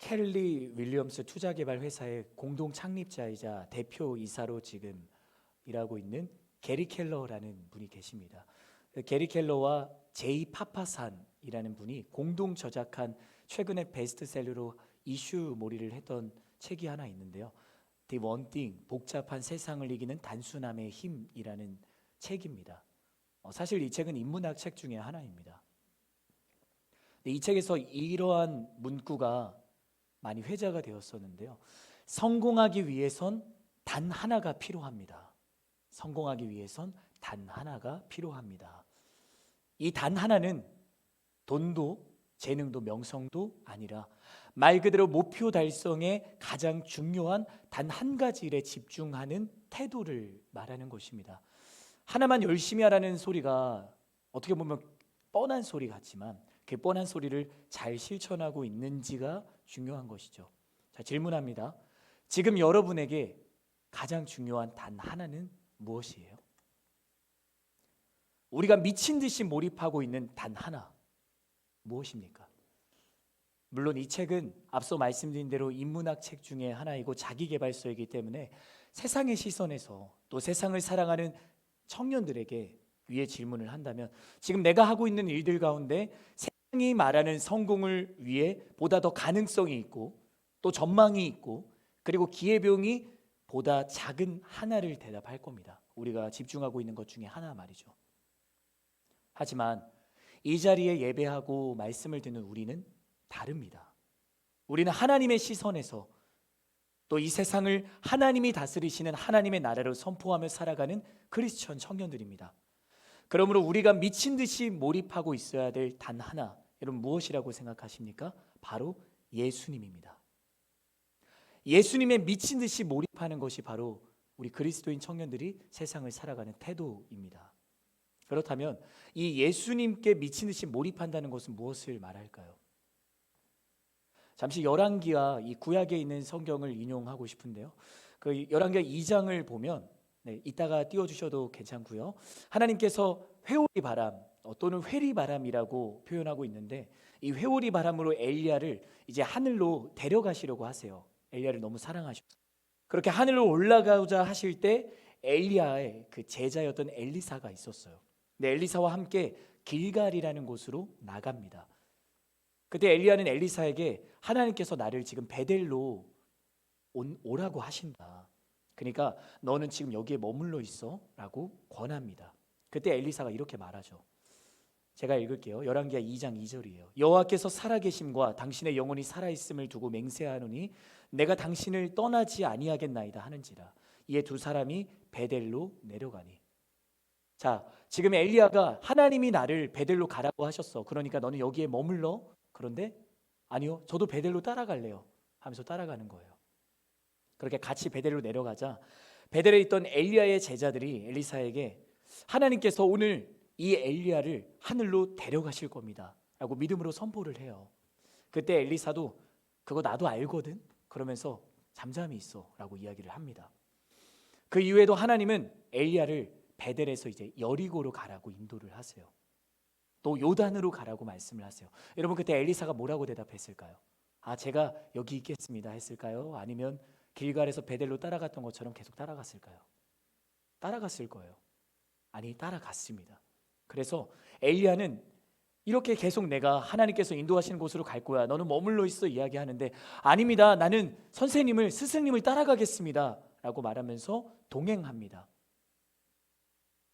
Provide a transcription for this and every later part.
켈리 윌리엄스 투자개발 회사의 공동 창립자이자 대표이사로 지금 일하고 있는 게리 켈러라는 분이 계십니다. 게리 켈러와 제이 파파산이라는 분이 공동 저작한 최근에 베스트셀러로 이슈몰이를 했던 책이 하나 있는데요. The One Thing, 복잡한 세상을 이기는 단순함의 힘이라는 책입니다. 사실 이 책은 인문학 책 중에 하나입니다. 이 책에서 이러한 문구가 많이 회자가 되었었는데요. 성공하기 위해선 단 하나가 필요합니다. 성공하기 위해선 단 하나가 필요합니다. 이 단 하나는 돈도 재능도 명성도 아니라 말 그대로 목표 달성에 가장 중요한 단 한 가지 일에 집중하는 태도를 말하는 것입니다. 하나만 열심히 하라는 소리가 어떻게 보면 뻔한 소리 같지만 그 뻔한 소리를 잘 실천하고 있는지가 중요한 것이죠. 자, 질문합니다. 지금 여러분에게 가장 중요한 단 하나는 무엇이에요? 우리가 미친 듯이 몰입하고 있는 단 하나 무엇입니까? 물론 이 책은 앞서 말씀드린 대로 인문학 책 중에 하나이고 자기계발서이기 때문에 세상의 시선에서 또 세상을 사랑하는 청년들에게 위에 질문을 한다면 지금 내가 하고 있는 일들 가운데 세상이 말하는 성공을 위해 보다 더 가능성이 있고 또 전망이 있고 그리고 기회비용이 보다 작은 하나를 대답할 겁니다. 우리가 집중하고 있는 것 중에 하나 말이죠. 하지만 이 자리에 예배하고 말씀을 듣는 우리는 다릅니다. 우리는 하나님의 시선에서 또 이 세상을 하나님이 다스리시는 하나님의 나라로 선포하며 살아가는 크리스천 청년들입니다. 그러므로 우리가 미친 듯이 몰입하고 있어야 될 단 하나, 여러분 무엇이라고 생각하십니까? 바로 예수님입니다. 예수님의 미친 듯이 몰입하는 것이 바로 우리 그리스도인 청년들이 세상을 살아가는 태도입니다. 그렇다면 이 예수님께 미친 듯이 몰입한다는 것은 무엇을 말할까요? 잠시 열왕기와 이 구약에 있는 성경을 인용하고 싶은데요. 그 열왕기 2장을 보면 이따가 띄워주셔도 괜찮고요. 하나님께서 회오리 바람 또는 회리 바람이라고 표현하고 있는데 이 회오리 바람으로 엘리야를 이제 하늘로 데려가시려고 하세요. 엘리야를 너무 사랑하셔서 그렇게 하늘로 올라가고자 하실 때 엘리야의 그 제자였던 엘리사가 있었어요. 근데 엘리사와 함께 길갈이라는 곳으로 나갑니다. 그때 엘리야는 엘리사에게 하나님께서 나를 지금 베델로 오라고 하신다. 그러니까 너는 지금 여기에 머물러 있어 라고 권합니다. 그때 엘리사가 이렇게 말하죠. 제가 읽을게요. 열왕기하 2장 2절이에요. 여호와께서 살아계심과 당신의 영혼이 살아있음을 두고 맹세하노니 내가 당신을 떠나지 아니하겠나이다 하는지라. 이에 두 사람이 베델로 내려가니. 자, 지금 엘리야가 하나님이 나를 베델로 가라고 하셨어. 그러니까 너는 여기에 머물러. 그런데 아니요, 저도 베델로 따라갈래요 하면서 따라가는 거예요. 그렇게 같이 베델로 내려가자 베델에 있던 엘리야의 제자들이 엘리사에게 하나님께서 오늘 이 엘리야를 하늘로 데려가실 겁니다 라고 믿음으로 선포를 해요. 그때 엘리사도 그거 나도 알거든 그러면서 잠잠히 있어 라고 이야기를 합니다. 그 이후에도 하나님은 엘리야를 베델에서 이제 여리고로 가라고 인도를 하세요. 또 요단으로 가라고 말씀을 하세요. 여러분 그때 엘리사가 뭐라고 대답했을까요? 아, 제가 여기 있겠습니다 했을까요? 아니면 길갈에서 베델로 따라갔던 것처럼 계속 따라갔을까요? 따라갔을 거예요. 아니, 따라갔습니다. 그래서 엘리야는 이렇게 계속 내가 하나님께서 인도하시는 곳으로 갈 거야, 너는 머물러 있어 이야기하는데 아닙니다, 나는 선생님을 스승님을 따라가겠습니다 라고 말하면서 동행합니다.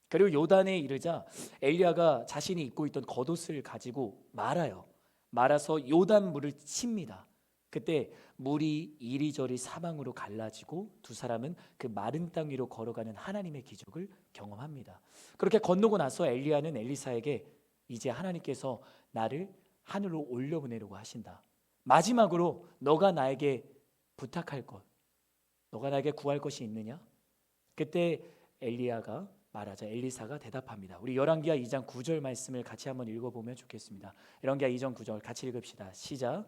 그리고 요단에 이르자 엘리야가 자신이 입고 있던 겉옷을 가지고 말아서 요단 물을 칩니다. 그때 물이 이리저리 사방으로 갈라지고 두 사람은 그 마른 땅 위로 걸어가는 하나님의 기적을 경험합니다. 그렇게 건너고 나서 엘리야는 엘리사에게 이제 하나님께서 나를 하늘로 올려보내려고 하신다. 마지막으로 너가 나에게 부탁할 것, 너가 나에게 구할 것이 있느냐? 그때 엘리야가 말하자 엘리사가 대답합니다. 우리 열왕기하 2장 9절 말씀을 같이 한번 읽어보면 좋겠습니다. 열왕기하 2장 9절 같이 읽읍시다. 시작.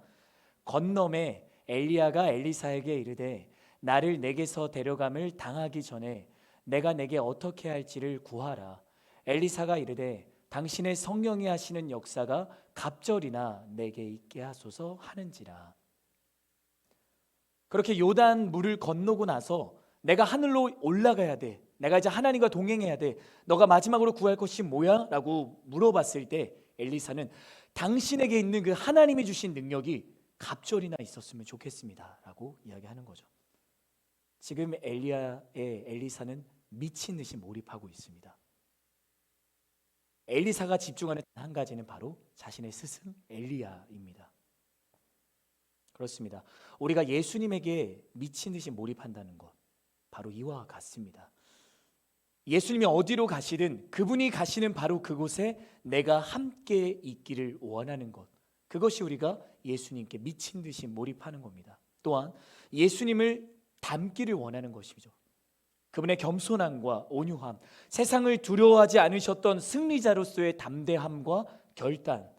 건너매 엘리야가 엘리사에게 이르되 나를 내게서 데려감을 당하기 전에 내가 내게 어떻게 할지를 구하라. 엘리사가 이르되 당신의 성령이 하시는 역사가 갑절이나 내게 있게 하소서 하는지라. 그렇게 요단 물을 건너고 나서 내가 하늘로 올라가야 돼, 내가 이제 하나님과 동행해야 돼, 너가 마지막으로 구할 것이 뭐야? 라고 물어봤을 때 엘리사는 당신에게 있는 그 하나님이 주신 능력이 갑절이나 있었으면 좋겠습니다 라고 이야기하는 거죠. 지금 엘리사는 미친 듯이 몰입하고 있습니다. 엘리사가 집중하는 한 가지는 바로 자신의 스승 엘리야입니다. 그렇습니다. 우리가 예수님에게 미친 듯이 몰입한다는 것, 바로 이와 같습니다. 예수님이 어디로 가시든 그분이 가시는 바로 그곳에 내가 함께 있기를 원하는 것, 그것이 우리가 예수님께 미친 듯이 몰입하는 겁니다. 또한 예수님을 닮기를 원하는 것이죠. 그분의 겸손함과 온유함, 세상을 두려워하지 않으셨던 승리자로서의 담대함과 결단,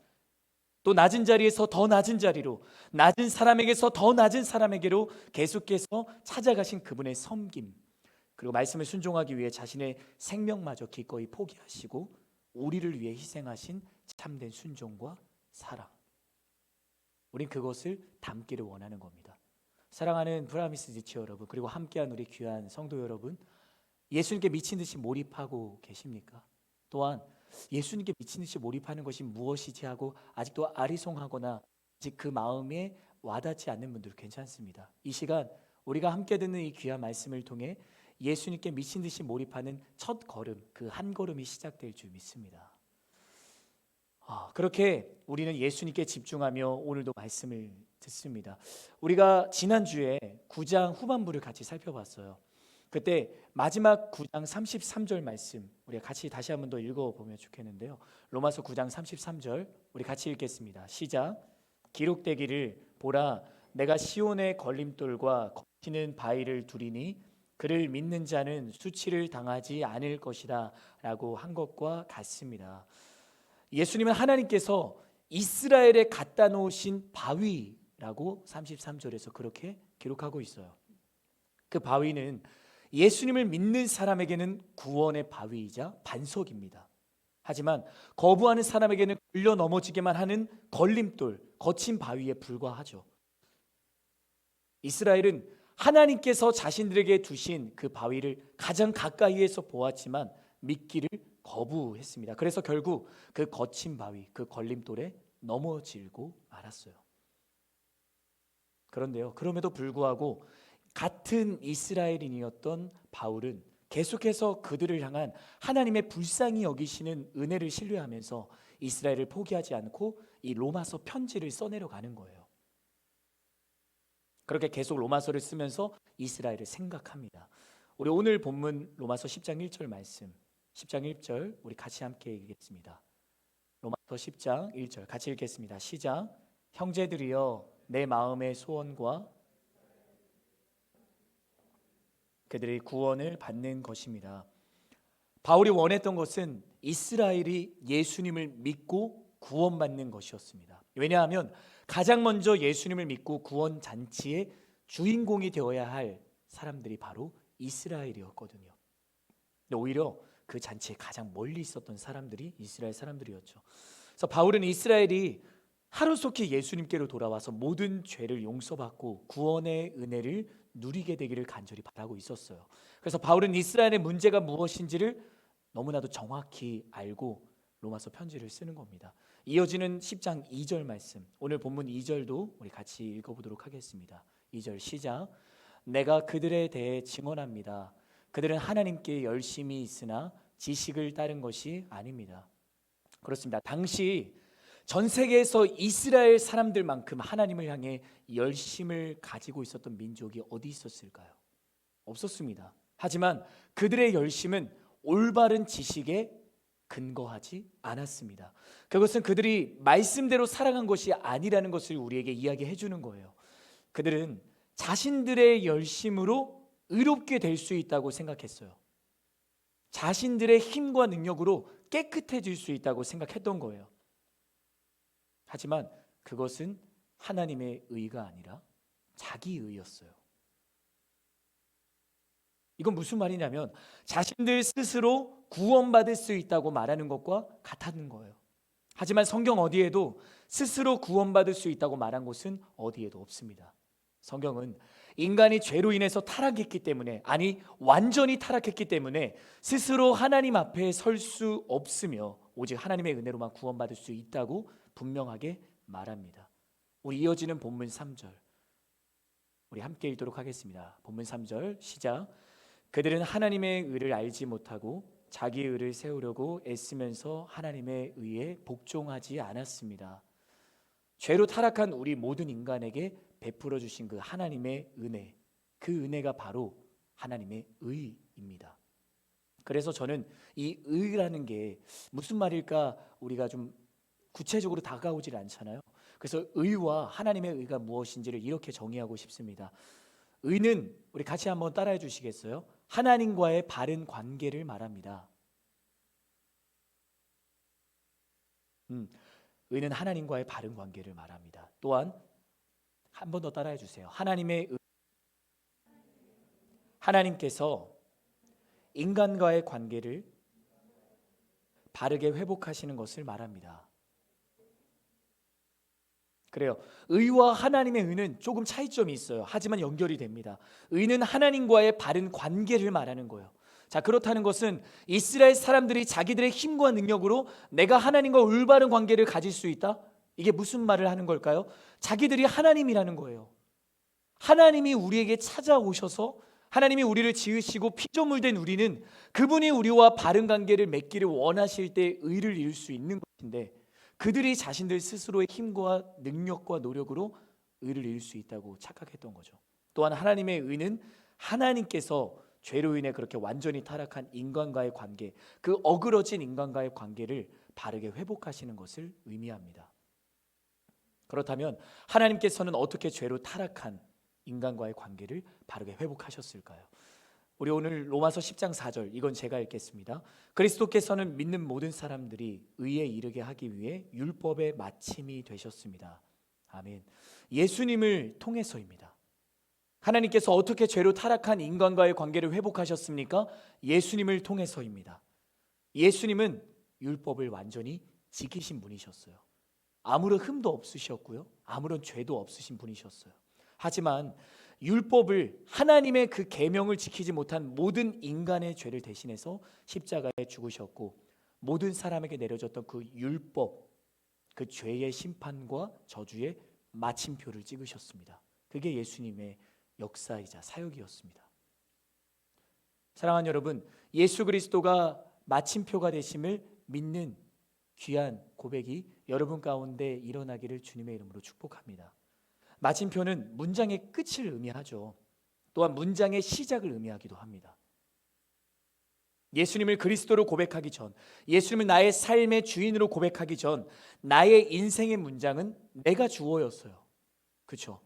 또 낮은 자리에서 더 낮은 자리로, 낮은 사람에게서 더 낮은 사람에게로 계속해서 찾아가신 그분의 섬김, 그리고 말씀을 순종하기 위해 자신의 생명마저 기꺼이 포기하시고 우리를 위해 희생하신 참된 순종과 사랑, 우린 그것을 담기를 원하는 겁니다. 사랑하는 브라미스 지치 여러분, 그리고 함께한 우리 귀한 성도 여러분, 예수님께 미친 듯이 몰입하고 계십니까? 또한 예수님께 미친 듯이 몰입하는 것이 무엇이지 하고 아직도 아리송하거나 아직 그 마음에 와닿지 않는 분들 괜찮습니다. 이 시간 우리가 함께 듣는 이 귀한 말씀을 통해 예수님께 미친 듯이 몰입하는 첫 걸음, 그 한 걸음이 시작될 줄 믿습니다. 그렇게 우리는 예수님께 집중하며 오늘도 말씀을 듣습니다. 우리가 지난주에 9장 후반부를 같이 살펴봤어요. 그때 마지막 9장 33절 말씀 우리가 같이 다시 한번 더 읽어보면 좋겠는데요. 로마서 9장 33절 우리 같이 읽겠습니다. 시작. 기록되기를 보라, 내가 시온의 걸림돌과 거치는 바위를 두리니 그를 믿는 자는 수치를 당하지 않을 것이다 라고 한 것과 같습니다. 예수님은 하나님께서 이스라엘에 갖다 놓으신 바위라고 33절에서 그렇게 기록하고 있어요. 그 바위는 예수님을 믿는 사람에게는 구원의 바위이자 반석입니다. 하지만 거부하는 사람에게는 걸려 넘어지게만 하는 걸림돌, 거친 바위에 불과하죠. 이스라엘은 하나님께서 자신들에게 두신 그 바위를 가장 가까이에서 보았지만 믿기를 거부했습니다. 그래서 결국 그 거친 바위, 그 걸림돌에 넘어지고 말았어요. 그런데요, 그럼에도 불구하고 같은 이스라엘인이었던 바울은 계속해서 그들을 향한 하나님의 불쌍히 여기시는 은혜를 신뢰하면서 이스라엘을 포기하지 않고 이 로마서 편지를 써내려 가는 거예요. 그렇게 계속 로마서를 쓰면서 이스라엘을 생각합니다. 우리 오늘 본문 로마서 10장 1절 말씀, 10장 1절 우리 같이 함께 읽겠습니다. 로마서 10장 1절 같이 읽겠습니다. 시작. 형제들이여, 내 마음의 소원과 그들의 구원을 받는 것입니다. 바울이 원했던 것은 이스라엘이 예수님을 믿고 구원받는 것이었습니다. 왜냐하면 가장 먼저 예수님을 믿고 구원 잔치의 주인공이 되어야 할 사람들이 바로 이스라엘이었거든요. 근데 오히려 그 잔치에 가장 멀리 있었던 사람들이 이스라엘 사람들이었죠. 그래서 바울은 이스라엘이 하루속히 예수님께로 돌아와서 모든 죄를 용서받고 구원의 은혜를 누리게 되기를 간절히 바라고 있었어요. 그래서 바울은 이스라엘의 문제가 무엇인지를 너무나도 정확히 알고 로마서 편지를 쓰는 겁니다. 이어지는 10장 2절 말씀, 오늘 본문 2절도 우리 같이 읽어보도록 하겠습니다. 2절 시작. 내가 그들에 대해 증언합니다. 그들은 하나님께 열심히 있으나 지식을 따른 것이 아닙니다. 그렇습니다. 당시 전 세계에서 이스라엘 사람들만큼 하나님을 향해 열심을 가지고 있었던 민족이 어디 있었을까요? 없었습니다. 하지만 그들의 열심은 올바른 지식에 근거하지 않았습니다. 그것은 그들이 말씀대로 살아간 것이 아니라는 것을 우리에게 이야기해 주는 거예요. 그들은 자신들의 열심으로 의롭게 될 수 있다고 생각했어요. 자신들의 힘과 능력으로 깨끗해질 수 있다고 생각했던 거예요. 하지만 그것은 하나님의 의가 아니라 자기 의였어요. 이건 무슨 말이냐면 자신들 스스로 구원받을 수 있다고 말하는 것과 같았는 거예요. 하지만 성경 어디에도 스스로 구원받을 수 있다고 말한 곳은 어디에도 없습니다. 성경은 인간이 죄로 인해서 타락했기 때문에, 아니 완전히 타락했기 때문에 스스로 하나님 앞에 설 수 없으며 오직 하나님의 은혜로만 구원받을 수 있다고 분명하게 말합니다. 우리 이어지는 본문 3절 우리 함께 읽도록 하겠습니다. 본문 3절 시작. 그들은 하나님의 의를 알지 못하고 자기의 의를 세우려고 애쓰면서 하나님의 의에 복종하지 않았습니다. 죄로 타락한 우리 모든 인간에게 베풀어 주신 그 하나님의 은혜, 그 은혜가 바로 하나님의 의입니다. 그래서 저는 이 의라는 게 무슨 말일까 우리가 좀 구체적으로 다가오질 않잖아요. 그래서 의와 하나님의 의가 무엇인지를 이렇게 정의하고 싶습니다. 의는 우리 같이 한번 따라해 주시겠어요? 하나님과의 바른 관계를 말합니다. 의는 하나님과의 바른 관계를 말합니다. 또한 한 번 더 따라해 주세요. 하나님께서 인간과의 관계를 바르게 회복하시는 것을 말합니다. 그래요. 의와 하나님의 의는 조금 차이점이 있어요. 하지만 연결이 됩니다. 의는 하나님과의 바른 관계를 말하는 거예요. 자, 그렇다는 것은 이스라엘 사람들이 자기들의 힘과 능력으로 내가 하나님과 올바른 관계를 가질 수 있다? 이게 무슨 말을 하는 걸까요? 자기들이 하나님이라는 거예요. 하나님이 우리에게 찾아오셔서 하나님이 우리를 지으시고 피조물된 우리는 그분이 우리와 바른 관계를 맺기를 원하실 때 의를 이룰 수 있는 것인데, 그들이 자신들 스스로의 힘과 능력과 노력으로 의를 이룰 수 있다고 착각했던 거죠. 또한 하나님의 의는 하나님께서 죄로 인해 그렇게 완전히 타락한 인간과의 관계, 그 어그러진 인간과의 관계를 바르게 회복하시는 것을 의미합니다. 그렇다면 하나님께서는 어떻게 죄로 타락한 인간과의 관계를 바르게 회복하셨을까요? 우리 오늘 로마서 10장 4절, 이건 제가 읽겠습니다. 그리스도께서는 믿는 모든 사람들이 의에 이르게 하기 위해 율법의 마침이 되셨습니다. 아멘. 예수님을 통해서입니다. 하나님께서 어떻게 죄로 타락한 인간과의 관계를 회복하셨습니까? 예수님을 통해서입니다. 예수님은 율법을 완전히 지키신 분이셨어요. 아무런 흠도 없으셨고요, 아무런 죄도 없으신 분이셨어요. 하지만 율법을, 하나님의 그 계명을 지키지 못한 모든 인간의 죄를 대신해서 십자가에 죽으셨고, 모든 사람에게 내려졌던 그 율법, 그 죄의 심판과 저주의 마침표를 찍으셨습니다. 그게 예수님의 역사이자 사역이었습니다. 사랑하는 여러분, 예수 그리스도가 마침표가 되심을 믿는 귀한 고백이 여러분 가운데 일어나기를 주님의 이름으로 축복합니다. 마침표는 문장의 끝을 의미하죠. 또한 문장의 시작을 의미하기도 합니다. 예수님을 그리스도로 고백하기 전, 예수님을 나의 삶의 주인으로 고백하기 전, 나의 인생의 문장은 내가 주어였어요. 그렇죠?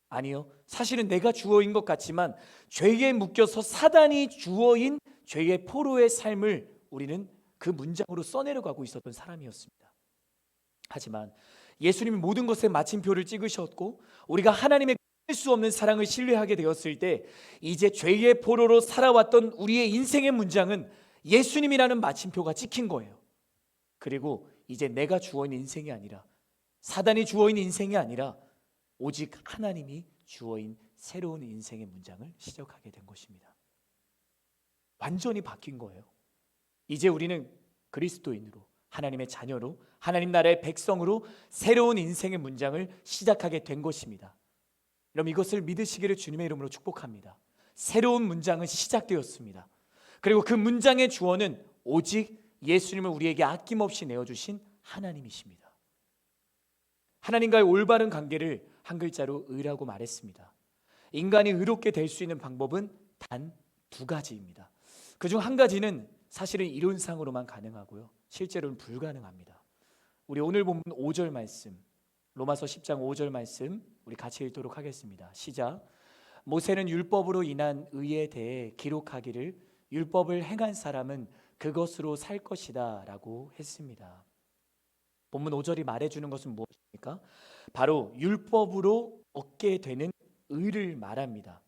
아니요. 사실은 내가 주어인 것 같지만 죄에 묶여서 사단이 주어인 죄의 포로의 삶을 우리는 그 문장으로 써내려가고 있었던 사람이었습니다. 하지만 예수님이 모든 것에 마침표를 찍으셨고, 우리가 하나님의 끊을 수 없는 사랑을 신뢰하게 되었을 때, 이제 죄의 포로로 살아왔던 우리의 인생의 문장은 예수님이라는 마침표가 찍힌 거예요. 그리고 이제 내가 주어인 인생이 아니라, 사단이 주어인 인생이 아니라 오직 하나님이 주어인 새로운 인생의 문장을 시작하게 된 것입니다. 완전히 바뀐 거예요. 이제 우리는 그리스도인으로, 하나님의 자녀로, 하나님 나라의 백성으로 새로운 인생의 문장을 시작하게 된 것입니다. 여러분, 이것을 믿으시기를 주님의 이름으로 축복합니다. 새로운 문장은 시작되었습니다. 그리고 그 문장의 주어는 오직 예수님을 우리에게 아낌없이 내어주신 하나님이십니다. 하나님과의 올바른 관계를 한 글자로 의라고 말했습니다. 인간이 의롭게 될 수 있는 방법은 단 두 가지입니다. 그중 한 가지는 사실은 이론상으로만 가능하고요, 실제로는 불가능합니다. 우리 오늘 본문 5절 말씀, 로마서 10장 5절 말씀 우리 같이 읽도록 하겠습니다. 시작. 모세는 율법으로 인한 의에 대해 기록하기를 율법을 행한 사람은 그것으로 살 것이다 라고 했습니다. 본문 5절이 말해주는 것은 무엇입니까? 바로 율법으로 얻게 되는 의를 말합니다.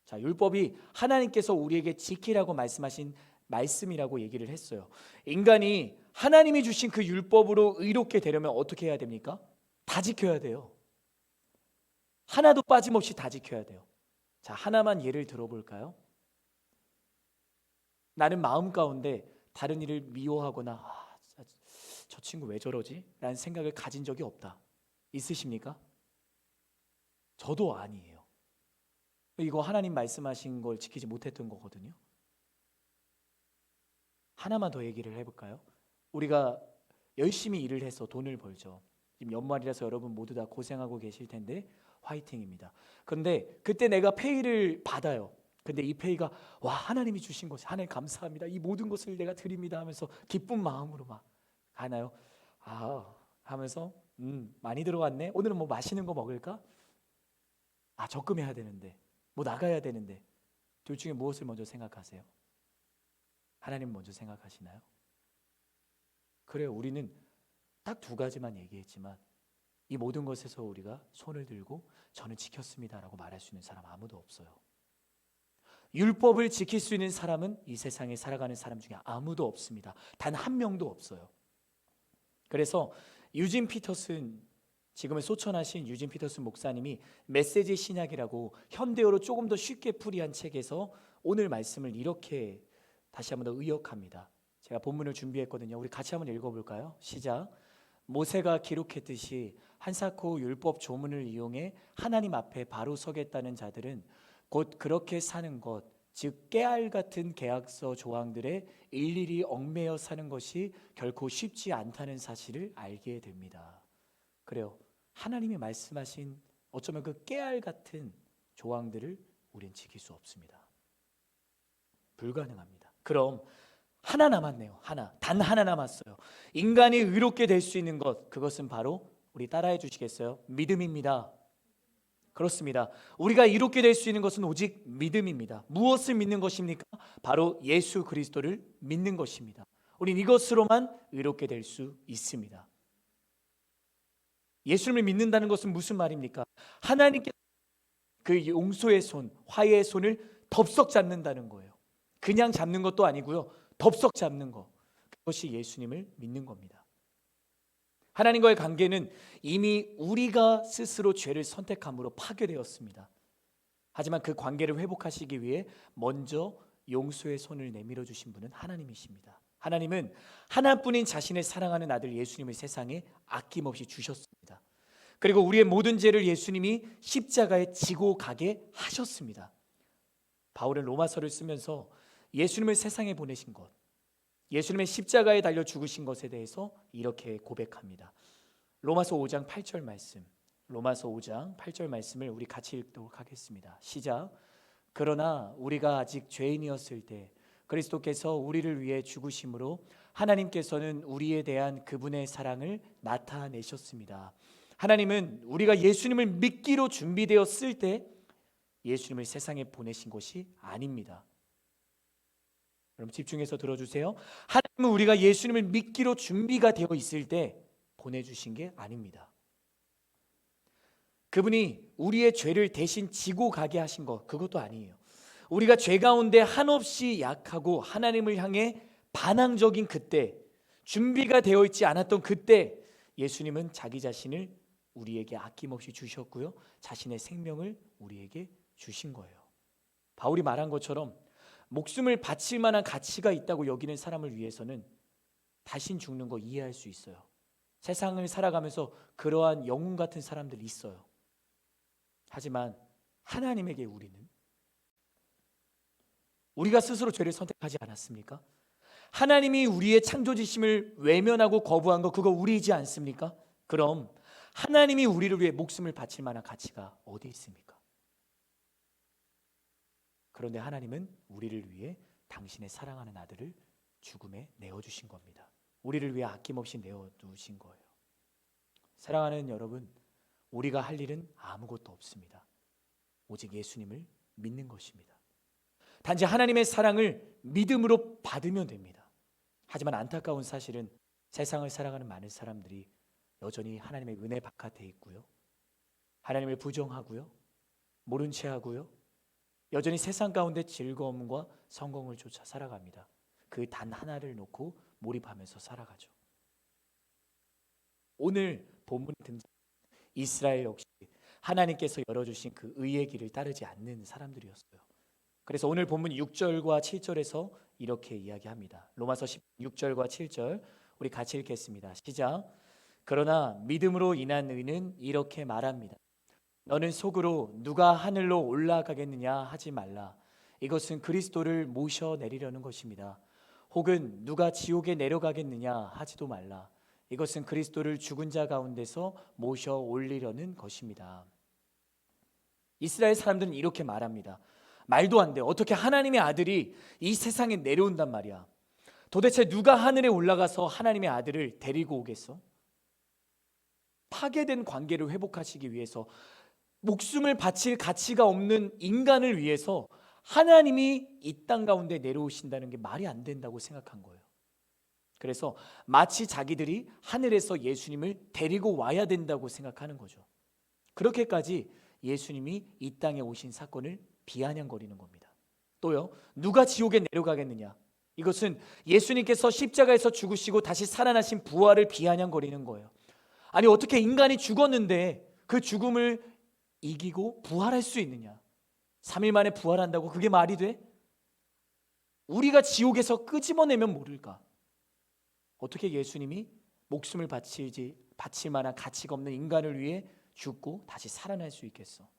자, 율법이 하나님께서 우리에게 지키라고 말씀하신 말씀이라고 얘기를 했어요. 인간이 하나님이 주신 그 율법으로 의롭게 되려면 어떻게 해야 됩니까? 다 지켜야 돼요. 하나도 빠짐없이 다 지켜야 돼요. 자, 하나만 예를 들어볼까요? 나는 마음 가운데 다른 일을 미워하거나 저 친구 왜 저러지? 라는 생각을 가진 적이 없다. 있으십니까? 저도 아니에요. 이거 하나님 말씀하신 걸 지키지 못했던 거거든요. 하나만 더 얘기를 해볼까요? 우리가 열심히 일을 해서 돈을 벌죠. 지금 연말이라서 여러분 모두 다 고생하고 계실 텐데 화이팅입니다. 그런데 그때 내가 페이를 받아요. 근데 이 페이가 와, 하나님이 주신 것이 하나님 감사합니다. 이 모든 것을 내가 드립니다 하면서 기쁜 마음으로 막 가나요? 하면서 많이 들어왔네. 오늘은 뭐 맛있는 거 먹을까? 적금해야 되는데, 뭐 나가야 되는데. 둘 중에 무엇을 먼저 생각하세요? 하나님 먼저 생각하시나요? 그래요. 우리는 딱 두 가지만 얘기했지만 이 모든 것에서 우리가 손을 들고 저는 지켰습니다라고 말할 수 있는 사람 아무도 없어요. 율법을 지킬 수 있는 사람은 이 세상에 살아가는 사람 중에 아무도 없습니다. 단 한 명도 없어요. 그래서 유진 피터슨, 지금은 소천하신 유진 피터슨 목사님이 메시지 신약이라고 현대어로 조금 더 쉽게 풀이한 책에서 오늘 말씀을 이렇게 다시 한번 더 의역합니다. 제가 본문을 준비했거든요. 우리 같이 한번 읽어볼까요? 시작. 모세가 기록했듯이 한사코 율법 조문을 이용해 하나님 앞에 바로 서겠다는 자들은 곧 그렇게 사는 것, 즉 깨알 같은 계약서 조항들에 일일이 얽매여 사는 것이 결코 쉽지 않다는 사실을 알게 됩니다. 그래요. 하나님이 말씀하신 어쩌면 그 깨알 같은 조항들을 우린 지킬 수 없습니다. 불가능합니다. 그럼 하나 남았네요. 단 하나 남았어요. 인간이 의롭게 될 수 있는 것, 그것은 바로 우리 따라해 주시겠어요? 믿음입니다. 그렇습니다. 우리가 이롭게 될 수 있는 것은 오직 믿음입니다. 무엇을 믿는 것입니까? 바로 예수 그리스도를 믿는 것입니다. 우린 이것으로만 의롭게 될 수 있습니다. 예수님을 믿는다는 것은 무슨 말입니까? 하나님께 그 용서의 손, 화해의 손을 덥석 잡는다는 거예요. 그냥 잡는 것도 아니고요. 덥석 잡는 것. 그것이 예수님을 믿는 겁니다. 하나님과의 관계는 이미 우리가 스스로 죄를 선택함으로 파괴되었습니다. 하지만 그 관계를 회복하시기 위해 먼저 용서의 손을 내밀어 주신 분은 하나님이십니다. 하나님은 하나뿐인 자신을 사랑하는 아들 예수님을 세상에 아낌없이 주셨습니다. 그리고 우리의 모든 죄를 예수님이 십자가에 지고 가게 하셨습니다. 바울은 로마서를 쓰면서 예수님을 세상에 보내신 것, 예수님의 십자가에 달려 죽으신 것에 대해서 이렇게 고백합니다. 로마서 5장 8절 말씀, 로마서 5장 8절 말씀을 우리 같이 읽도록 하겠습니다. 시작. 그러나 우리가 아직 죄인이었을 때 그리스도께서 우리를 위해 죽으심으로 하나님께서는 우리에 대한 그분의 사랑을 나타내셨습니다. 하나님은 우리가 예수님을 믿기로 준비되었을 때 예수님을 세상에 보내신 것이 아닙니다. 여러분 집중해서 들어주세요. 하나님은 우리가 예수님을 믿기로 준비가 되어 있을 때 보내주신 게 아닙니다. 그분이 우리의 죄를 대신 지고 가게 하신 것, 그것도 아니에요. 우리가 죄 가운데 한없이 약하고 하나님을 향해 반항적인 그때, 준비가 되어 있지 않았던 그때 예수님은 자기 자신을 우리에게 아낌없이 주셨고요, 자신의 생명을 우리에게 주신 거예요. 바울이 말한 것처럼 목숨을 바칠 만한 가치가 있다고 여기는 사람을 위해서는 다신 죽는 거 이해할 수 있어요. 세상을 살아가면서 그러한 영웅 같은 사람들이 있어요. 하지만 하나님에게 우리가 스스로 죄를 선택하지 않았습니까? 하나님이 우리의 창조지심을 외면하고 거부한 거, 그거 우리이지 않습니까? 그럼 하나님이 우리를 위해 목숨을 바칠 만한 가치가 어디 있습니까? 그런데 하나님은 우리를 위해 당신의 사랑하는 아들을 죽음에 내어주신 겁니다. 우리를 위해 아낌없이 내어두신 거예요. 사랑하는 여러분, 우리가 할 일은 아무것도 없습니다. 오직 예수님을 믿는 것입니다. 단지 하나님의 사랑을 믿음으로 받으면 됩니다. 하지만 안타까운 사실은 세상을 살아가는 많은 사람들이 여전히 하나님의 은혜 바깥에 있고요, 하나님을 부정하고요, 모른 채 하고요, 여전히 세상 가운데 즐거움과 성공을 쫓아 살아갑니다. 그 단 하나를 놓고 몰입하면서 살아가죠. 오늘 본문에 등장 이스라엘 역시 하나님께서 열어주신 그 의의 길을 따르지 않는 사람들이었어요. 그래서 오늘 본문 6절과 7절에서 이렇게 이야기합니다. 로마서 6절과 7절 우리 같이 읽겠습니다. 시작. 그러나 믿음으로 인한 의는 이렇게 말합니다. 너는 속으로 누가 하늘로 올라가겠느냐 하지 말라. 이것은 그리스도를 모셔 내리려는 것입니다. 혹은 누가 지옥에 내려가겠느냐 하지도 말라. 이것은 그리스도를 죽은 자 가운데서 모셔 올리려는 것입니다. 이스라엘 사람들은 이렇게 말합니다. 말도 안 돼. 어떻게 하나님의 아들이 이 세상에 내려온단 말이야. 도대체 누가 하늘에 올라가서 하나님의 아들을 데리고 오겠어? 파괴된 관계를 회복하시기 위해서 목숨을 바칠 가치가 없는 인간을 위해서 하나님이 이 땅 가운데 내려오신다는 게 말이 안 된다고 생각한 거예요. 그래서 마치 자기들이 하늘에서 예수님을 데리고 와야 된다고 생각하는 거죠. 그렇게까지 예수님이 이 땅에 오신 사건을 비아냥거리는 겁니다. 또요, 누가 지옥에 내려가겠느냐? 이것은 예수님께서 십자가에서 죽으시고 다시 살아나신 부활을 비아냥거리는 거예요. 아니 어떻게 인간이 죽었는데 그 죽음을 이기고 부활할 수 있느냐? 3일 만에 부활한다고 그게 말이 돼? 우리가 지옥에서 끄집어내면 모를까? 어떻게 예수님이 목숨을 바칠 만한 가치가 없는 인간을 위해 죽고 다시 살아날 수 있겠어?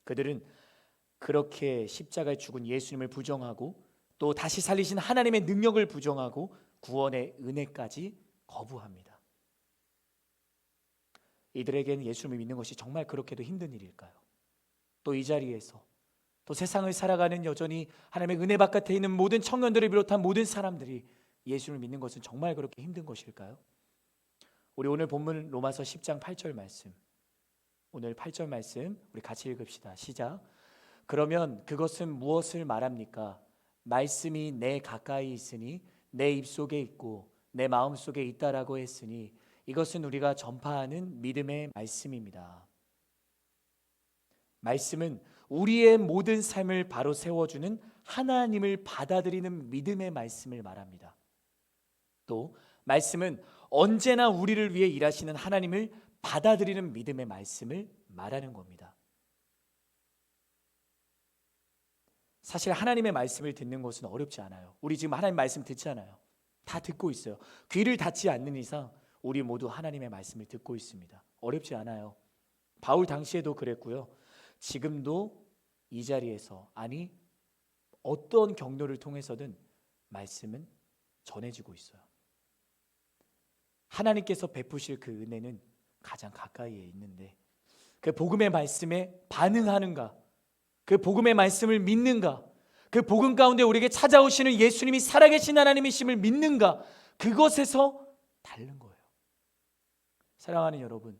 그들은 그렇게 십자가에 죽은 예수님을 부정하고 또 다시 살리신 하나님의 능력을 부정하고 구원의 은혜까지 거부합니다. 이들에게는 예수님을 믿는 것이 정말 그렇게도 힘든 일일까요? 또 이 자리에서 또 세상을 살아가는 여전히 하나님의 은혜 바깥에 있는 모든 청년들을 비롯한 모든 사람들이 예수를 믿는 것은 정말 그렇게 힘든 것일까요? 우리 오늘 본문 로마서 10장 8절 말씀, 오늘 8절 말씀 우리 같이 읽읍시다. 시작. 그러면 그것은 무엇을 말합니까? 말씀이 내 가까이 있으니 내 입속에 있고 내 마음속에 있다라고 했으니 이것은 우리가 전파하는 믿음의 말씀입니다. 말씀은 우리의 모든 삶을 바로 세워주는 하나님을 받아들이는 믿음의 말씀을 말합니다. 또 말씀은 언제나 우리를 위해 일하시는 하나님을 받아들이는 믿음의 말씀을 말하는 겁니다. 사실 하나님의 말씀을 듣는 것은 어렵지 않아요. 우리 지금 하나님 말씀 듣잖아요. 다 듣고 있어요. 귀를 닫지 않는 이상 우리 모두 하나님의 말씀을 듣고 있습니다. 어렵지 않아요. 바울 당시에도 그랬고요. 지금도 이 자리에서, 아니 어떤 경로를 통해서든 말씀은 전해지고 있어요. 하나님께서 베푸실 그 은혜는 가장 가까이에 있는데 그 복음의 말씀에 반응하는가, 그 복음의 말씀을 믿는가, 그 복음 가운데 우리에게 찾아오시는 예수님이 살아계신 하나님이심을 믿는가, 그것에서 다른 거예요. 사랑하는 여러분,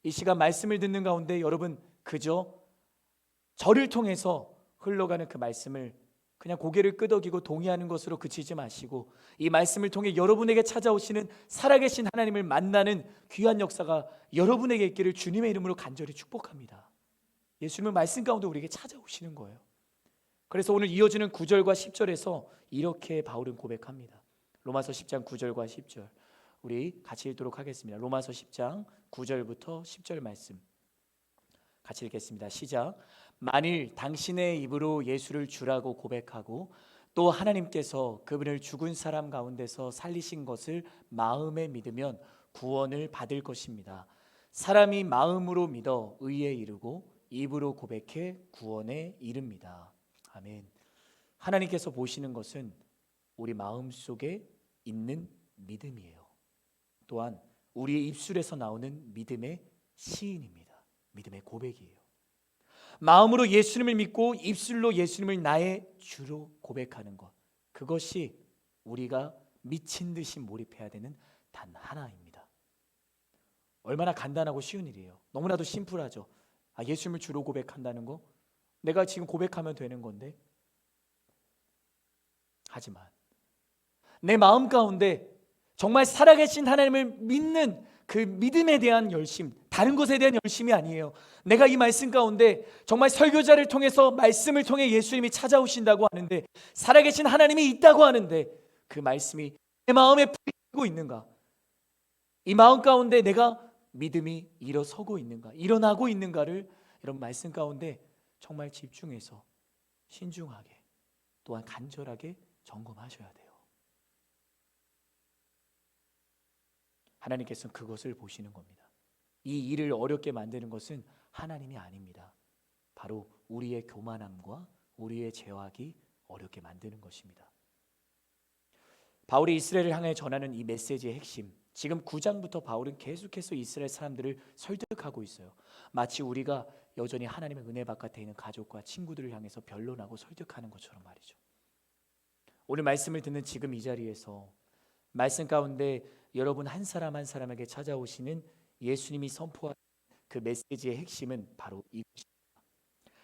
이 시간 말씀을 듣는 가운데 여러분 그저 저를 통해서 흘러가는 그 말씀을 그냥 고개를 끄덕이고 동의하는 것으로 그치지 마시고 이 말씀을 통해 여러분에게 찾아오시는 살아계신 하나님을 만나는 귀한 역사가 여러분에게 있기를 주님의 이름으로 간절히 축복합니다. 예수님은 말씀 가운데 우리에게 찾아오시는 거예요. 그래서 오늘 이어지는 9절과 10절에서 이렇게 바울은 고백합니다. 로마서 10장 9절과 10절 우리 같이 읽도록 하겠습니다. 로마서 10장 9절부터 10절 말씀 같이 읽겠습니다. 시작. 만일 당신의 입으로 예수를 주라고 고백하고 또 하나님께서 그분을 죽은 사람 가운데서 살리신 것을 마음에 믿으면 구원을 받을 것입니다. 사람이 마음으로 믿어 의에 이르고 입으로 고백해 구원에 이릅니다. 아멘. 하나님께서 보시는 것은 우리 마음속에 있는 믿음이에요. 또한 우리의 입술에서 나오는 믿음의 시인입니다. 믿음의 고백이에요. 마음으로 예수님을 믿고 입술로 예수님을 나의 주로 고백하는 것, 그것이 우리가 미친 듯이 몰입해야 되는 단 하나입니다. 얼마나 간단하고 쉬운 일이에요. 너무나도 심플하죠. 예수님을 주로 고백한다는 거 내가 지금 고백하면 되는 건데, 하지만 내 마음 가운데 정말 살아계신 하나님을 믿는 그 믿음에 대한 열심, 다른 것에 대한 열심이 아니에요. 내가 이 말씀 가운데 정말 설교자를 통해서 말씀을 통해 예수님이 찾아오신다고 하는데, 살아계신 하나님이 있다고 하는데 그 말씀이 내 마음에 뿌리고 있는가? 이 마음 가운데 내가 믿음이 일어서고 있는가, 일어나고 있는가를 이런 말씀 가운데 정말 집중해서 신중하게 또한 간절하게 점검하셔야 돼요. 하나님께서는 그것을 보시는 겁니다. 이 일을 어렵게 만드는 것은 하나님이 아닙니다. 바로 우리의 교만함과 우리의 죄악이 어렵게 만드는 것입니다. 바울이 이스라엘을 향해 전하는 이 메시지의 핵심, 지금 9장부터 바울은 계속해서 이스라엘 사람들을 설득하고 있어요. 마치 우리가 여전히 하나님의 은혜 바깥에 있는 가족과 친구들을 향해서 변론하고 설득하는 것처럼 말이죠. 오늘 말씀을 듣는 지금 이 자리에서 말씀 가운데 여러분 한 사람 한 사람에게 찾아오시는 예수님이 선포한 그 메시지의 핵심은 바로 이것입니다.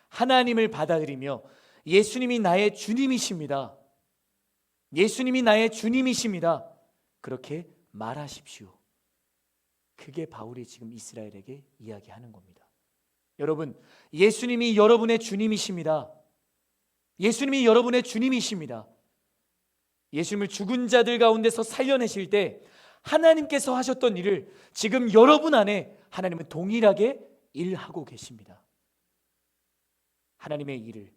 하나님을 받아들이며 예수님이 나의 주님이십니다. 예수님이 나의 주님이십니다. 그렇게 말하십시오. 그게 바울이 지금 이스라엘에게 이야기하는 겁니다. 여러분, 예수님이 여러분의 주님이십니다. 예수님이 여러분의 주님이십니다. 예수님을 죽은 자들 가운데서 살려내실 때 하나님께서 하셨던 일을 지금 여러분 안에 하나님은 동일하게 일하고 계십니다. 하나님의 일을,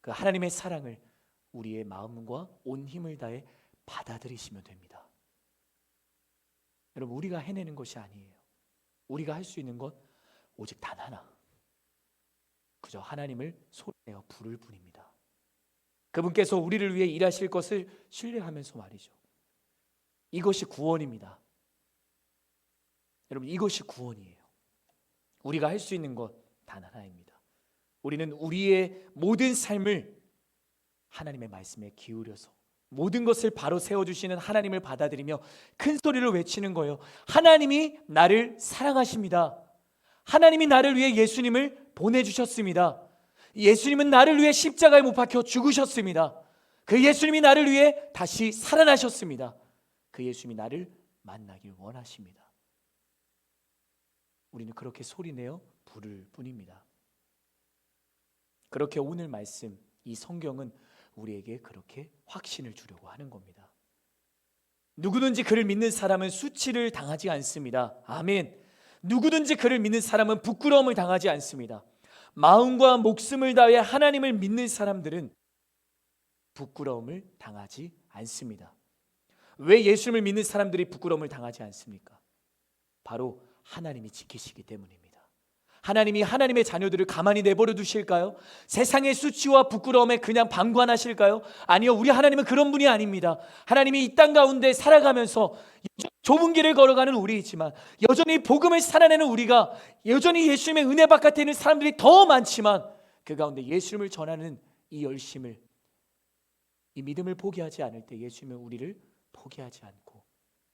그 하나님의 사랑을 우리의 마음과 온 힘을 다해 받아들이시면 됩니다. 여러분, 우리가 해내는 것이 아니에요. 우리가 할 수 있는 것 오직 단 하나, 그저 하나님을 소리내어 부를 뿐입니다. 그분께서 우리를 위해 일하실 것을 신뢰하면서 말이죠. 이것이 구원입니다. 여러분, 이것이 구원이에요. 우리가 할 수 있는 것 단 하나입니다. 우리는 우리의 모든 삶을 하나님의 말씀에 기울여서 모든 것을 바로 세워주시는 하나님을 받아들이며 큰 소리로 외치는 거예요. 하나님이 나를 사랑하십니다. 하나님이 나를 위해 예수님을 보내주셨습니다. 예수님은 나를 위해 십자가에 못 박혀 죽으셨습니다. 그 예수님이 나를 위해 다시 살아나셨습니다. 그 예수님이 나를 만나길 원하십니다. 우리는 그렇게 소리내어 부를 뿐입니다. 그렇게 오늘 말씀, 이 성경은 우리에게 그렇게 확신을 주려고 하는 겁니다. 누구든지 그를 믿는 사람은 수치를 당하지 않습니다. 아멘. 누구든지 그를 믿는 사람은 부끄러움을 당하지 않습니다. 마음과 목숨을 다해 하나님을 믿는 사람들은 부끄러움을 당하지 않습니다. 왜 예수님을 믿는 사람들이 부끄러움을 당하지 않습니까? 바로 하나님이 지키시기 때문입니다. 하나님이 하나님의 자녀들을 가만히 내버려 두실까요? 세상의 수치와 부끄러움에 그냥 방관하실까요? 아니요, 우리 하나님은 그런 분이 아닙니다. 하나님이 이 땅 가운데 살아가면서 좁은 길을 걸어가는 우리이지만, 여전히 복음을 살아내는 우리가, 여전히 예수님의 은혜 바깥에 있는 사람들이 더 많지만, 그 가운데 예수님을 전하는 이 열심을, 이 믿음을 포기하지 않을 때 예수님은 우리를 포기하지 않고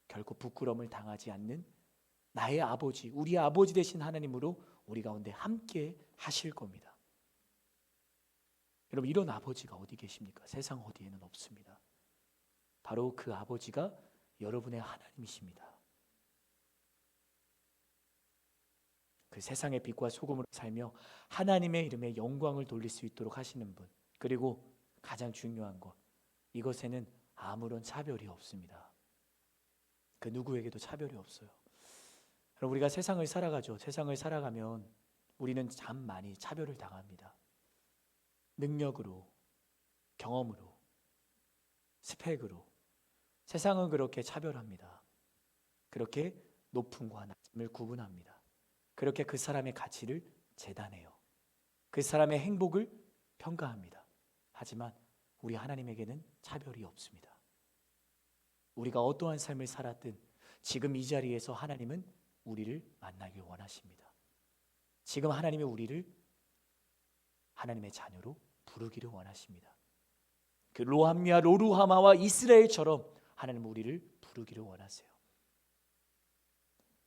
결코 부끄러움을 당하지 않는 나의 아버지, 우리의 아버지 되신 하나님으로 우리 가운데 함께 하실 겁니다. 여러분, 이런 아버지가 어디 계십니까? 세상 어디에는 없습니다. 바로 그 아버지가 여러분의 하나님이십니다. 그 세상의 빛과 소금으로 살며 하나님의 이름에 영광을 돌릴 수 있도록 하시는 분, 그리고 가장 중요한 것, 이것에는 아무런 차별이 없습니다. 그 누구에게도 차별이 없어요. 그럼 우리가 세상을 살아가죠. 세상을 살아가면 우리는 참 많이 차별을 당합니다. 능력으로, 경험으로, 스펙으로. 세상은 그렇게 차별합니다. 그렇게 높음과 낮음을 구분합니다. 그렇게 그 사람의 가치를 재단해요. 그 사람의 행복을 평가합니다. 하지만 우리 하나님에게는 차별이 없습니다. 우리가 어떠한 삶을 살았든 지금 이 자리에서 하나님은 우리를 만나길 원하십니다. 지금 하나님이 우리를 하나님의 자녀로 부르기를 원하십니다. 그 로함미와 로루하마와 이스라엘처럼 하나님은 우리를 부르기를 원하세요.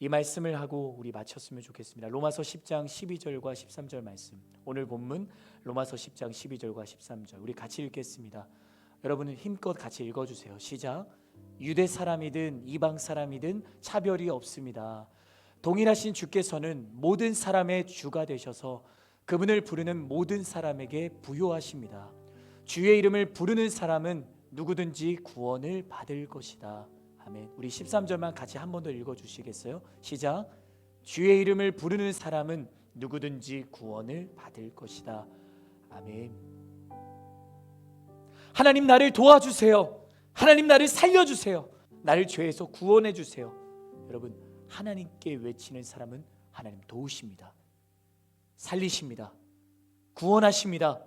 이 말씀을 하고 우리 마쳤으면 좋겠습니다. 로마서 10장 12절과 13절 말씀, 오늘 본문 로마서 10장 12절과 13절 우리 같이 읽겠습니다. 여러분은 힘껏 같이 읽어주세요. 시작. 유대 사람이든 이방 사람이든 차별이 없습니다. 동일하신 주께서는 모든 사람의 주가 되셔서 그분을 부르는 모든 사람에게 부요하십니다. 주의 이름을 부르는 사람은 누구든지 구원을 받을 것이다. 아멘. 우리 13절만 같이 한 번 더 읽어주시겠어요? 시작. 주의 이름을 부르는 사람은 누구든지 구원을 받을 것이다. 아멘. 하나님 나를 도와주세요. 하나님 나를 살려주세요. 나를 죄에서 구원해 주세요. 여러분, 하나님께 외치는 사람은 하나님 도우십니다. 살리십니다. 구원하십니다.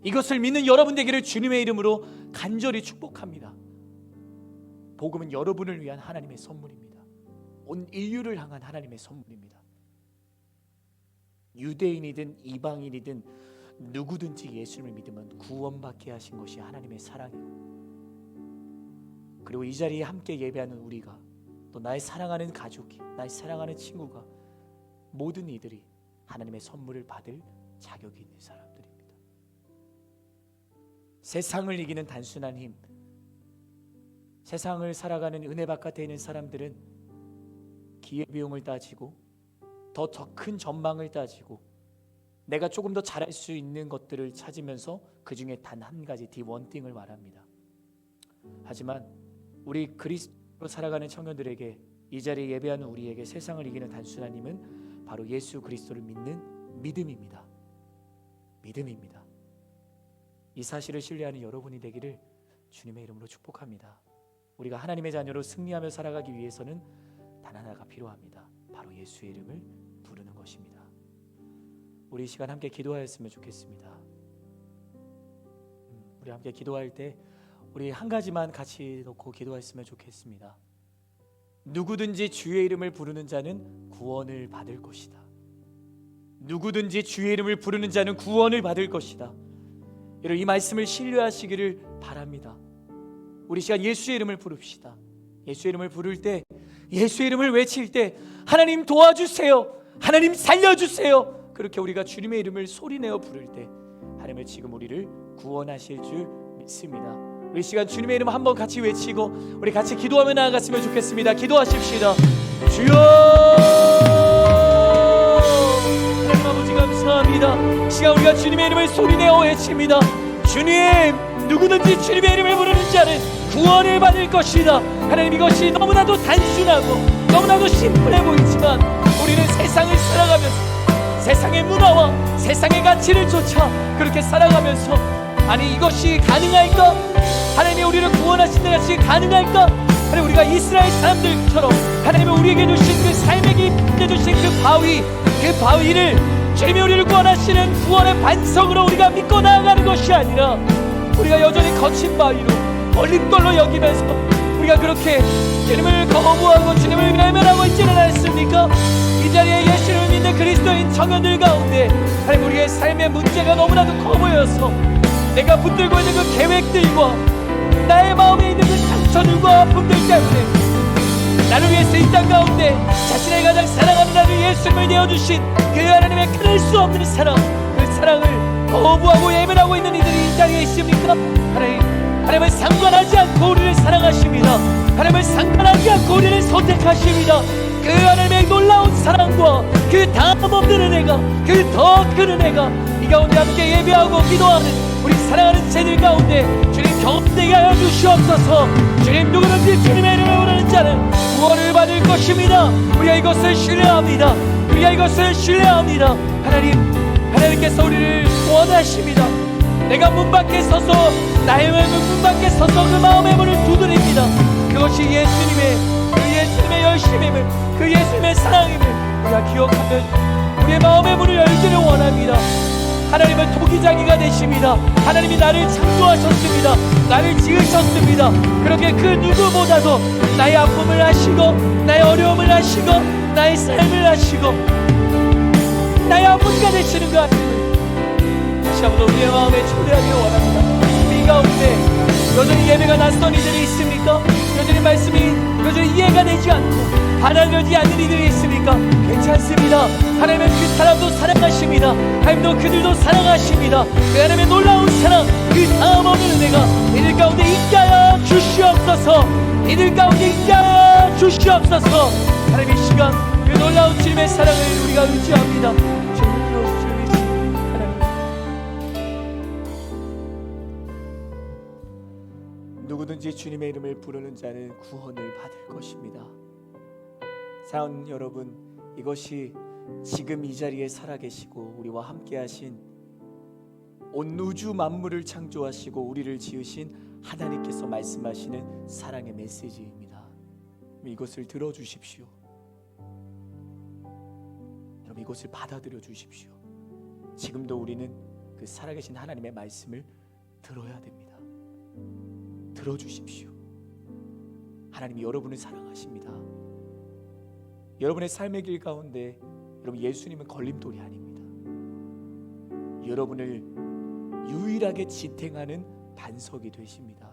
이것을 믿는 여러분 되기를 주님의 이름으로 간절히 축복합니다. 복음은 여러분을 위한 하나님의 선물입니다. 온 인류를 향한 하나님의 선물입니다. 유대인이든 이방인이든 누구든지 예수님을 믿으면 구원받게 하신 것이 하나님의 사랑이고, 그리고 이 자리에 함께 예배하는 우리가, 또 나의 사랑하는 가족이, 나의 사랑하는 친구가, 모든 이들이 하나님의 선물을 받을 자격이 있는 사람들입니다. 세상을 이기는 단순한 힘, 세상을 살아가는 은혜 바깥에 있는 사람들은 기회비용을 따지고 더 큰 전망을 따지고 내가 조금 더 잘할 수 있는 것들을 찾으면서 그 중에 단 한 가지 원띵을 말합니다. 하지만 우리 그리스도로 살아가는 청년들에게, 이 자리에 예배하는 우리에게 세상을 이기는 단순한 힘은 바로 예수 그리스도를 믿는 믿음입니다. 믿음입니다. 이 사실을 신뢰하는 여러분이 되기를 주님의 이름으로 축복합니다. 우리가 하나님의 자녀로 승리하며 살아가기 위해서는 단 하나가 필요합니다. 바로 예수의 이름을 부르는 것입니다. 우리 이 시간 함께 기도하였으면 좋겠습니다. 우리 함께 기도할 때 우리 한 가지만 같이 놓고 기도했으면 좋겠습니다. 누구든지 주의 이름을 부르는 자는 구원을 받을 것이다. 누구든지 주의 이름을 부르는 자는 구원을 받을 것이다. 여러분, 이 말씀을 신뢰하시기를 바랍니다. 우리 시간 예수의 이름을 부릅시다. 예수의 이름을 부를 때, 예수의 이름을 외칠 때 하나님 도와주세요, 하나님 살려주세요, 그렇게 우리가 주님의 이름을 소리내어 부를 때 하나님은 지금 우리를 구원하실 줄 믿습니다. 우리 시간 주님의 이름 한번 같이 외치고 우리 같이 기도하며 나아갔으면 좋겠습니다. 기도하십시다. 주여, 하나님 아버지 감사합니다. 이 시간 우리가 주님의 이름을 소리내어 외칩니다. 주님, 누구든지 주님의 이름을 부르는 자는 구원을 받을 것이다. 하나님, 이것이 너무나도 단순하고 너무나도 심플해 보이지만 우리는 세상을 살아가면서 세상의 문화와 세상의 가치를 쫓아 그렇게 살아가면서, 아니 이것이 가능할까? 하나님이 우리를 구원하신 것이 가능할까? 하나님, 우리가 이스라엘 사람들처럼 하나님이 우리에게 주신 그 삶의 깊게 주신 그 바위를 주님이 우리를 구원하시는 구원의 반석으로 우리가 믿고 나아가는 것이 아니라 우리가 여전히 거친 바위로 걸림돌로 여기면서 우리가 그렇게 주님을 거부하고 주님을 외면하고 있지는 않습니까? 이 자리에 예수를 믿는 그리스도인 청년들 가운데 하나님, 우리의 삶의 문제가 너무나도 커 보여서 내가 붙들고 있는 그 계획들과 나의 마음에 있는 그 상처들과 아픔들 때문에 나를 위해서 이 땅 가운데 자신의 가장 사랑하는 아들 예수님을 내어주신 그 하나님의 끊을 수 없는 사랑, 그 사랑을 거부하고 외면하고 있는 이들이 이 땅에 있습니까? 하나님을 상관하지 않고 우리를 사랑하십니다. 하나님을 상관하지 않고 우리를 선택하십니다. 그 하나님의 놀라운 사랑과 그 다음 없는 은혜가, 그 더 큰 은혜가 이 가운데 함께 예배하고 기도하는 우리 사랑하는 제들 가운데 주님 경험되게 하여 주시옵소서. 주님, 누구든지 주님의 이름을 부르는 자는 구원을 받을 것입니다. 우리가 이것을 신뢰합니다. 우리가 이것을 신뢰합니다. 하나님께서 우리를 구원하십니다. 내가 문 밖에 서서, 나의 문 밖에 서서 그 마음의 문을 두드립니다. 그것이 예수님의 열심임을, 그 예수님의 사랑임을 우리가 기억하면 우리의 마음의 문을 열기를 원합니다. 하나님은 토기장이가 되십니다. 하나님이 나를 창조하셨습니다. 나를 지으셨습니다. 그렇게 그 누구보다도 나의 아픔을 아시고, 나의 어려움을 아시고, 나의 삶을 아시고, 나의 아버지가 되시는 것 아닙니까? 다시 한번 우리의 마음에 초대하기를 원합니다. 이 가운데 여전히 예배가 낯선 이들이 있습니까? 여전히 말씀이 이해가 되지 않고 받아들여지지 않는 이들이 있습니까? 괜찮습니다. 하나님은 그 사람도 사랑하십니다. 하나님도 그들도 사랑하십니다. 그 하나님의 놀라운 사랑, 그 다음 없는 은혜가 이들 가운데 있게 하여 주시옵소서. 이들 가운데 있게 하여 주시옵소서. 하나님, 이 시간 그 놀라운 주님의 사랑을 우리가 의지합니다. 주님 들어주시옵소서. 누구든지 주님의 이름을 부르는 자는 구원을 받을 것입니다. 사랑하는 여러분, 이것이 지금 이 자리에 살아계시고 우리와 함께하신 온 우주 만물을 창조하시고 우리를 지으신 하나님께서 말씀하시는 사랑의 메시지입니다. 이것을 들어주십시오. 여러분, 이것을 받아들여 주십시오. 지금도 우리는 그 살아계신 하나님의 말씀을 들어야 됩니다. 들어주십시오. 하나님이 여러분을 사랑하십니다. 여러분의 삶의 길 가운데 여러분, 예수님은 걸림돌이 아닙니다. 여러분을 유일하게 지탱하는 반석이 되십니다.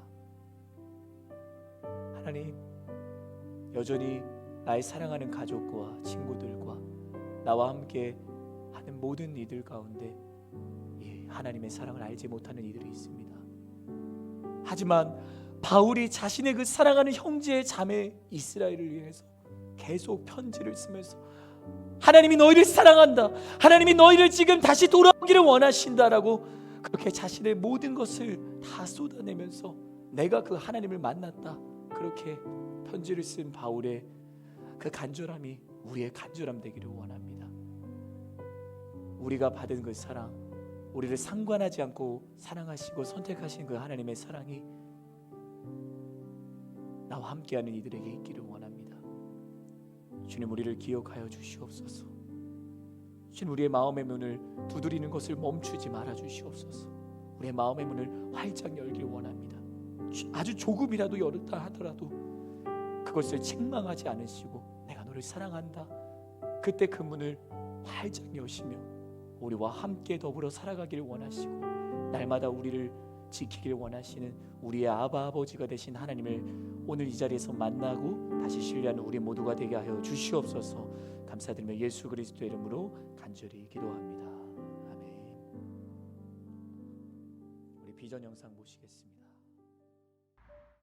하나님, 여전히 나의 사랑하는 가족과 친구들과 나와 함께 하는 모든 이들 가운데 하나님의 사랑을 알지 못하는 이들이 있습니다. 하지만 바울이 자신의 그 사랑하는 형제 자매 이스라엘을 위해서 계속 편지를 쓰면서 하나님이 너희를 사랑한다, 하나님이 너희를 지금 다시 돌아오기를 원하신다라고 그렇게 자신의 모든 것을 다 쏟아내면서 내가 그 하나님을 만났다, 그렇게 편지를 쓴 바울의 그 간절함이 우리의 간절함 되기를 원합니다. 우리가 받은 그 사랑, 우리를 상관하지 않고 사랑하시고 선택하신 그 하나님의 사랑이 나와 함께하는 이들에게 있기를 원합니다. 주님, 우리를 기억하여 주시옵소서. 주님, 우리의 마음의 문을 두드리는 것을 멈추지 말아 주시옵소서. 우리의 마음의 문을 활짝 열길 원합니다. 아주 조금이라도 열었다 하더라도 그것을 책망하지 않으시고 내가 너를 사랑한다, 그때 그 문을 활짝 여시며 우리와 함께 더불어 살아가기를 원하시고 날마다 우리를 지키길 원하시는 우리의 아바 아버지가 되신 하나님을 오늘 이 자리에서 만나고 다시 신뢰하는 우리 모두가 되게 하여 주시옵소서. 감사드리며 예수 그리스도의 이름으로 간절히 기도합니다. 아멘. 우리 비전 영상 보시겠습니다.